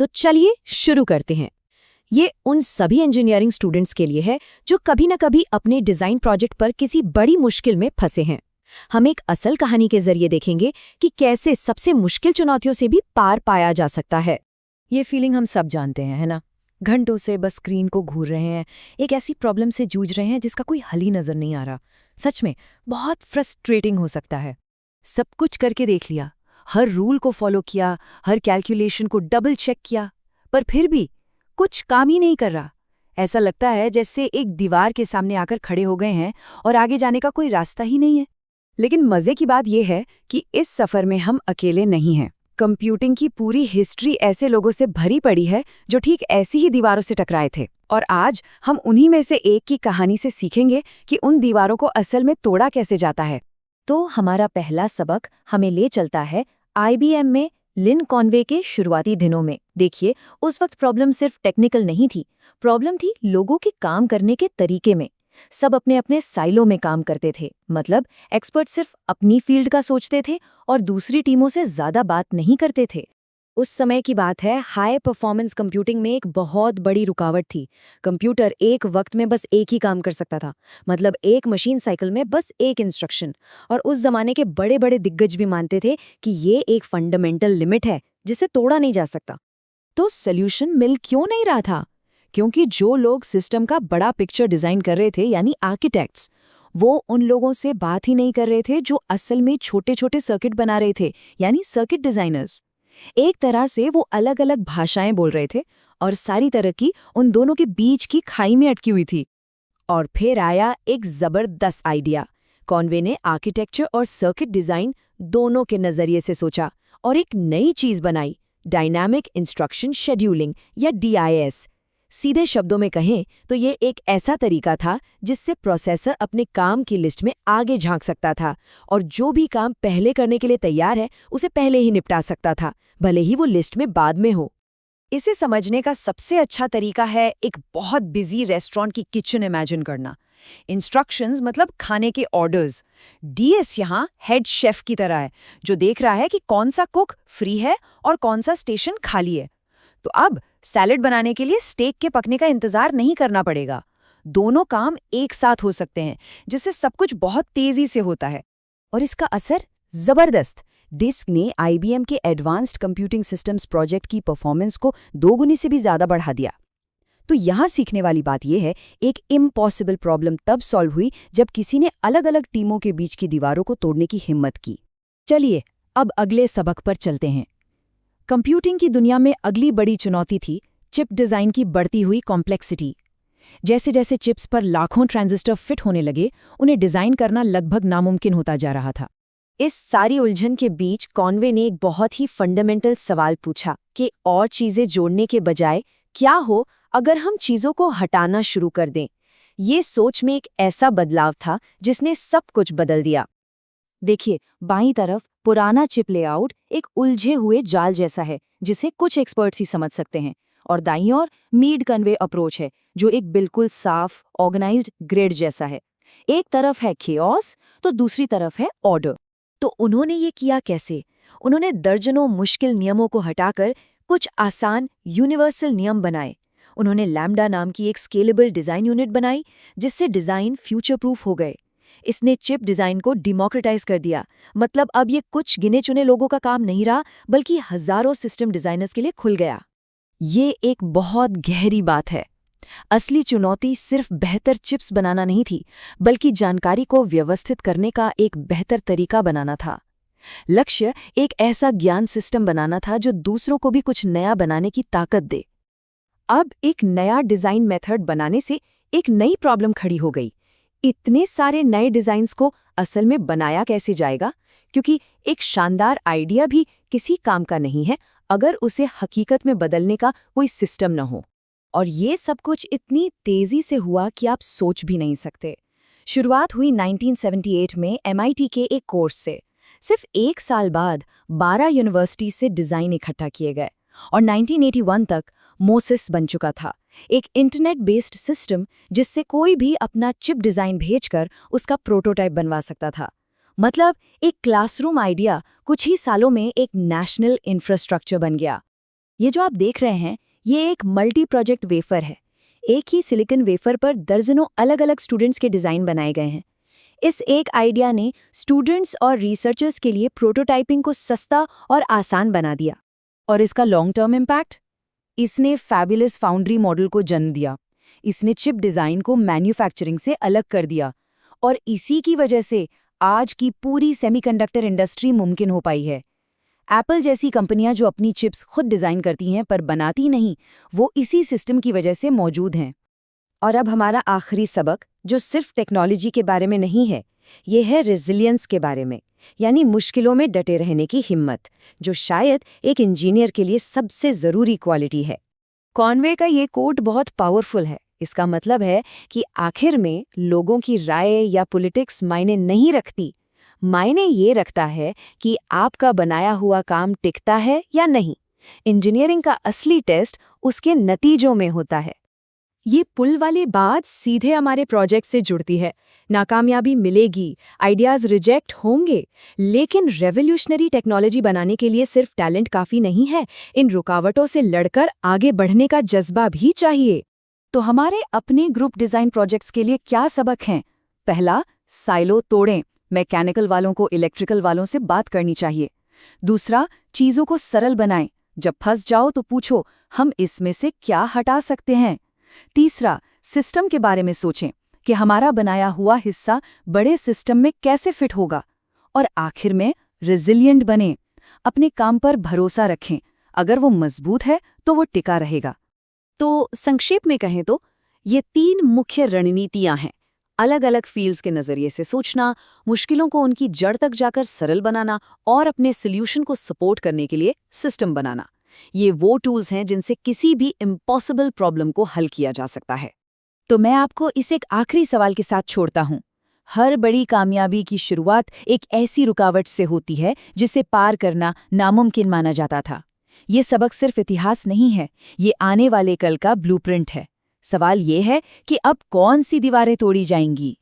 तो चलिए शुरू करते हैं। ये उन सभी इंजीनियरिंग स्टूडेंट्स के लिए है जो कभी न कभी अपने डिज़ाइन प्रोजेक्ट पर किसी बड़ी मुश्किल में फंसे हैं। हम एक असल कहानी के जरिए देखेंगे कि कैसे सबसे मुश्किल चुनौतियों से भी पार पाया जा सकता है। ये फीलिंग हम सब जानते हैं, है ना? घंटों से बस स्क्रीन को घूर रहे हैं, एक ऐसी प्रॉब्लम से जूझ रहे हैं जिसका कोई हल ही नजर नहीं आ रहा। सच में बहुत फ्रस्ट्रेटिंग हो सकता है। सब कुछ करके देख लिया, हर रूल को फॉलो किया, हर कैलकुलेशन को डबल चेक किया, पर फिर भी कुछ काम ही नहीं कर रहा। ऐसा लगता है जैसे एक दीवार के सामने आकर खड़े हो गए हैं और आगे जाने का कोई रास्ता ही नहीं है। लेकिन मजे की बात यह है कि इस सफर में हम अकेले नहीं हैं। कंप्यूटिंग की पूरी हिस्ट्री ऐसे लोगों से भरी पड़ी है जो ठीक ऐसी ही दीवारों से टकराए थे, और आज हम उन्हीं में से एक की कहानी से सीखेंगे कि उन दीवारों को असल में तोड़ा कैसे जाता है। तो हमारा पहला सबक हमें ले चलता है IBM में लिन कॉनवे के शुरुआती दिनों में। देखिए, उस वक्त प्रॉब्लम सिर्फ टेक्निकल नहीं थी, प्रॉब्लम थी लोगों के काम करने के तरीके में। सब अपने अपने साइलो में काम करते थे, मतलब एक्सपर्ट सिर्फ अपनी फील्ड का सोचते थे और दूसरी टीमों से ज्यादा बात नहीं करते थे। उस समय की बात है, हाई परफॉर्मेंस कंप्यूटिंग में एक बहुत बड़ी रुकावट थी। कंप्यूटर एक वक्त में बस एक ही काम कर सकता था, मतलब एक मशीन साइकिल में बस एक इंस्ट्रक्शन। और उस जमाने के बड़े बड़े दिग्गज भी मानते थे कि ये एक फंडामेंटल लिमिट है जिसे तोड़ा नहीं जा सकता। तो सॉल्यूशन मिल क्यों नहीं रहा था? क्योंकि जो लोग सिस्टम का बड़ा पिक्चर डिजाइन कर रहे थे, यानी आर्किटेक्ट्स, वो उन लोगों से बात ही नहीं कर रहे थे जो असल में छोटे छोटे सर्किट बना रहे थे, यानी सर्किट डिजाइनर्स। एक तरह से वो अलग अलग भाषाएं बोल रहे थे और सारी तरक्की उन दोनों के बीच की खाई में अटकी हुई थी। और फिर आया एक जबरदस्त आइडिया। कॉनवे ने आर्किटेक्चर और सर्किट डिजाइन दोनों के नजरिए से सोचा और एक नई चीज बनाई, डायनामिक इंस्ट्रक्शन शेड्यूलिंग या DIS। सीधे शब्दों में कहें तो ये एक ऐसा तरीका था जिससे प्रोसेसर अपने काम की लिस्ट में आगे झांक सकता था और जो भी काम पहले करने के लिए तैयार है उसे पहले ही निपटा सकता था, भले ही वो लिस्ट में बाद में हो। इसे समझने का सबसे अच्छा तरीका है एक बहुत बिजी रेस्टोरेंट की किचन इमेजिन करना। इंस्ट्रक्शंस मतलब खाने के ऑर्डर्स। DS यहाँ हेड शेफ की तरह है, जो देख रहा है कि कौन सा कुक फ्री है और कौन सा स्टेशन खाली है। तो अब सैलेड बनाने के लिए स्टेक के पकने का इंतजार नहीं करना पड़ेगा। दोनों काम एक साथ हो सकते हैं, जिससे सब कुछ बहुत तेजी से होता है। और इसका असर जबरदस्त। डिस्क ने IBM के एडवांस्ड कंप्यूटिंग सिस्टम्स प्रोजेक्ट की परफॉर्मेंस को 2 गुनी से भी ज्यादा बढ़ा दिया। तो यहाँ सीखने वाली बात यह है, एक इम्पॉसिबल प्रॉब्लम तब सॉल्व हुई जब किसी ने अलग अलग टीमों के बीच की दीवारों को तोड़ने की हिम्मत की। चलिए अब अगले सबक पर चलते हैं। कंप्यूटिंग की दुनिया में अगली बड़ी चुनौती थी चिप डिजाइन की बढ़ती हुई कॉम्प्लेक्सिटी। जैसे जैसे चिप्स पर लाखों ट्रांजिस्टर फिट होने लगे, उन्हें डिजाइन करना लगभग नामुमकिन होता जा रहा था। इस सारी उलझन के बीच कॉनवे ने एक बहुत ही फंडामेंटल सवाल पूछा कि और चीजें जोड़ने के बजाय क्या हो अगर हम चीजों को हटाना शुरू कर दें। ये सोच में एक ऐसा बदलाव था जिसने सब कुछ बदल दिया। देखिए, बाईं तरफ पुराना चिप लेआउट एक उलझे हुए जाल जैसा है जिसे कुछ एक्सपर्ट्स ही समझ सकते हैं, और दाईं ओर मीड कन्वे अप्रोच है जो एक बिल्कुल साफ ऑर्गेनाइज्ड ग्रिड जैसा है। एक तरफ है केओस तो दूसरी तरफ है ऑर्डर। तो उन्होंने ये किया कैसे? उन्होंने दर्जनों मुश्किल नियमों को हटाकर कुछ आसान यूनिवर्सल नियम बनाए। उन्होंने लैम्डा नाम की एक स्केलेबल डिजाइन यूनिट बनाई जिससे डिजाइन फ्यूचर प्रूफ हो गए। इसने चिप डिजाइन को डिमोक्रेटाइज कर दिया, मतलब अब ये कुछ गिने चुने लोगों का काम नहीं रहा, बल्कि हजारों सिस्टम डिजाइनर्स के लिए खुल गया। ये एक बहुत गहरी बात है। असली चुनौती सिर्फ बेहतर चिप्स बनाना नहीं थी, बल्कि जानकारी को व्यवस्थित करने का एक बेहतर तरीका बनाना था। लक्ष्य एक ऐसा ज्ञान सिस्टम बनाना था जो दूसरों को भी कुछ नया बनाने की ताकत दे। अब एक नया डिजाइन मेथड बनाने से एक नई प्रॉब्लम खड़ी हो गई। इतने सारे नए डिजाइन्स को असल में बनाया कैसे जाएगा? क्योंकि एक शानदार आइडिया भी किसी काम का नहीं है अगर उसे हकीकत में बदलने का कोई सिस्टम न हो। और ये सब कुछ इतनी तेजी से हुआ कि आप सोच भी नहीं सकते। शुरुआत हुई 1978 में MIT के एक कोर्स से। सिर्फ 1 साल बाद 12 यूनिवर्सिटी से डिजाइन इकट्ठा किए गए और 1981 तक मोसिस बन चुका था, एक इंटरनेट बेस्ड सिस्टम जिससे कोई भी अपना चिप डिजाइन भेजकर उसका प्रोटोटाइप बनवा सकता था। मतलब एक क्लासरूम आइडिया कुछ ही सालों में एक नेशनल इंफ्रास्ट्रक्चर बन गया। ये जो आप देख रहे हैं, ये एक मल्टी प्रोजेक्ट वेफर है। एक ही सिलिकॉन वेफर पर दर्जनों अलग अलग स्टूडेंट्स के डिज़ाइन बनाए गए हैं। इस एक आइडिया ने स्टूडेंट्स और रिसर्चर्स के लिए प्रोटोटाइपिंग को सस्ता और आसान बना दिया। और इसका लॉन्ग टर्म इम्पैक्ट? इसने फैबुलस फाउंड्री मॉडल को जन्म दिया। इसने चिप डिज़ाइन को मैन्युफैक्चरिंग से अलग कर दिया। और इसी की वजह से आज की पूरी सेमीकंडक्टर इंडस्ट्री मुमकिन हो पाई है। एप्पल जैसी कंपनियां जो अपनी चिप्स खुद डिज़ाइन करती हैं पर बनाती नहीं, वो इसी सिस्टम की वजह से मौजूद हैं। और अब हमारा आखिरी सबक, जो सिर्फ टेक्नोलॉजी के बारे में नहीं है, ये है रेजिलियंस के बारे में, यानी मुश्किलों में डटे रहने की हिम्मत, जो शायद एक इंजीनियर के लिए सबसे ज़रूरी क्वालिटी है। कॉनवे का ये कोट बहुत पावरफुल है। इसका मतलब है कि आखिर में लोगों की राय या पॉलिटिक्स मायने नहीं रखती। मायने ये रखता है कि आपका बनाया हुआ काम टिकता है या नहीं। इंजीनियरिंग का असली टेस्ट उसके नतीजों में होता है। ये पुल वाली बात सीधे हमारे प्रोजेक्ट से जुड़ती है। नाकामयाबी मिलेगी, आइडियाज़ रिजेक्ट होंगे, लेकिन रेवोल्यूशनरी टेक्नोलॉजी बनाने के लिए सिर्फ टैलेंट काफ़ी नहीं है। इन रुकावटों से लड़कर आगे बढ़ने का जज्बा भी चाहिए। तो हमारे अपने ग्रुप डिज़ाइन प्रोजेक्ट्स के लिए क्या सबक हैं? पहला, साइलो तोड़ें। मैकेनिकल वालों को इलेक्ट्रिकल वालों से बात करनी चाहिए। दूसरा, चीज़ों को सरल बनाएं। जब फंस जाओ तो पूछो, हम इसमें से क्या हटा सकते हैं? तीसरा, सिस्टम के बारे में सोचें कि हमारा बनाया हुआ हिस्सा बड़े सिस्टम में कैसे फिट होगा। और आखिर में, रेजिलिएंट बनें। अपने काम पर भरोसा रखें। अगर वो मजबूत है तो वो टिका रहेगा। तो संक्षेप में कहें तो ये 3 मुख्य रणनीतियां हैं। अलग अलग फील्ड्स के नज़रिए से सोचना, मुश्किलों को उनकी जड़ तक जाकर सरल बनाना और अपने सॉल्यूशन को सपोर्ट करने के लिए सिस्टम बनाना। ये वो टूल्स हैं जिनसे किसी भी इम्पॉसिबल प्रॉब्लम को हल किया जा सकता है। तो मैं आपको इस एक आखिरी सवाल के साथ छोड़ता हूँ। हर बड़ी कामयाबी की शुरुआत एक ऐसी रुकावट से होती है जिसे पार करना नामुमकिन माना जाता था। ये सबक सिर्फ इतिहास नहीं है, ये आने वाले कल का ब्लूप्रिंट है। सवाल ये है कि अब कौन सी दीवारें तोड़ी जाएंगी?